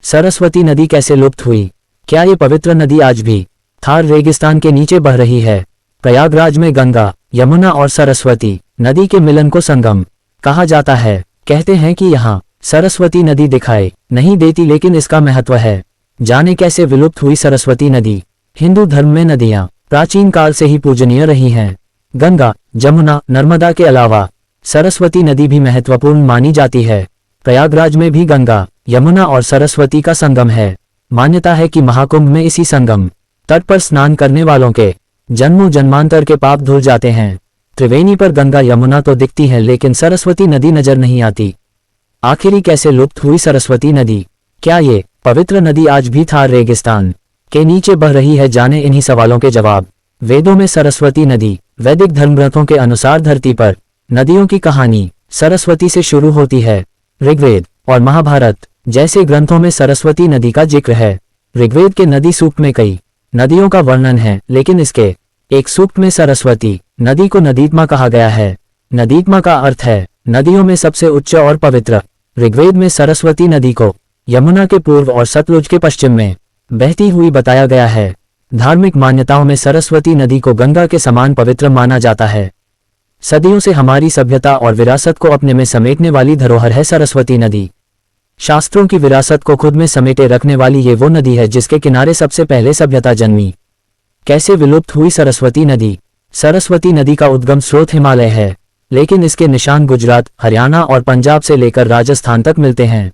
सरस्वती नदी कैसे लुप्त हुई? क्या ये पवित्र नदी आज भी थार रेगिस्तान के नीचे बह रही है? प्रयागराज में गंगा, यमुना और सरस्वती नदी के मिलन को संगम कहा जाता है। कहते हैं कि यहाँ सरस्वती नदी दिखाई नहीं देती, लेकिन इसका महत्व है। जाने कैसे विलुप्त हुई सरस्वती नदी। हिंदू धर्म में नदियाँ प्राचीन काल से ही पूजनीय रही हैं। गंगा, जमुना, नर्मदा के अलावा सरस्वती नदी भी महत्वपूर्ण मानी जाती है। प्रयागराज में भी गंगा, यमुना और सरस्वती का संगम है। मान्यता है कि महाकुंभ में इसी संगम तट पर स्नान करने वालों के जन्मों जन्मांतर के पाप धुल जाते हैं। त्रिवेणी पर गंगा यमुना तो दिखती है, लेकिन सरस्वती नदी नजर नहीं आती। आखिरी कैसे लुप्त हुई सरस्वती नदी? क्या ये पवित्र नदी आज भी थार रेगिस्तान के नीचे बह रही है? जाने इन्हीं सवालों के जवाब। वेदों में सरस्वती नदी। वैदिक धर्मग्रंथों के अनुसार धरती पर नदियों की कहानी सरस्वती से शुरू होती है। ऋग्वेद और महाभारत जैसे ग्रंथों में सरस्वती नदी का जिक्र है। ऋग्वेद के नदी सूक्त में कई नदियों का वर्णन है, लेकिन इसके एक सूक्त में सरस्वती नदी को नदीत्मा कहा गया है। नदीत्मा का अर्थ है नदियों में सबसे उच्च और पवित्र। ऋग्वेद में सरस्वती नदी को यमुना के पूर्व और सतलुज के पश्चिम में बहती हुई बताया गया है। धार्मिक मान्यताओं में सरस्वती नदी को गंगा के समान पवित्र माना जाता है। सदियों से हमारी सभ्यता और विरासत को अपने में समेटने वाली धरोहर है सरस्वती नदी। शास्त्रों की विरासत को खुद में समेटे रखने वाली ये वो नदी है जिसके किनारे सबसे पहले सभ्यता जन्मी। कैसे विलुप्त हुई सरस्वती नदी? सरस्वती नदी का उद्गम स्रोत हिमालय है, लेकिन इसके निशान गुजरात, हरियाणा और पंजाब से लेकर राजस्थान तक मिलते हैं।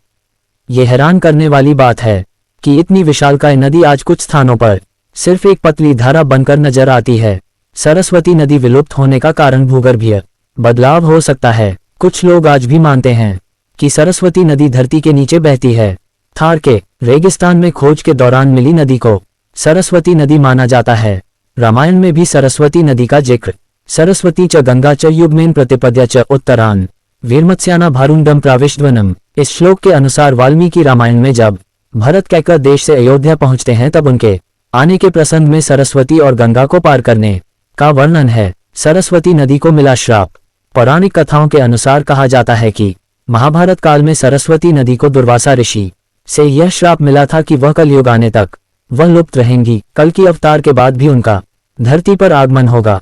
ये हैरान करने वाली बात है कि इतनी विशालकाय नदी आज कुछ स्थानों पर सिर्फ एक पतली धारा बनकर नजर आती है। सरस्वती नदी विलुप्त होने का कारण भूगर्भीय बदलाव हो सकता है। कुछ लोग आज भी मानते हैं कि सरस्वती नदी धरती के नीचे बहती है। थार के रेगिस्तान में खोज के दौरान मिली नदी को सरस्वती नदी माना जाता है। रामायण में भी सरस्वती नदी का जिक्र। सरस्वती च गंगा च युग्मेन प्रतिपद्या च उत्तरान वीरमत्स्याना भारुंडम प्राविष्टवनम। इस श्लोक के अनुसार वाल्मीकि रामायण में जब भरत कैकय देश से अयोध्या पहुंचते हैं, तब उनके आने के प्रसंग में सरस्वती और गंगा को पार करने का वर्णन है। सरस्वती नदी को मिला श्राप। पौराणिक कथाओं के अनुसार कहा जाता है कि महाभारत काल में सरस्वती नदी को दुर्वासा ऋषि से यह श्राप मिला था कि वह कलयुग आने तक वह लुप्त रहेंगी। कल की अवतार के बाद भी उनका धरती पर आगमन होगा।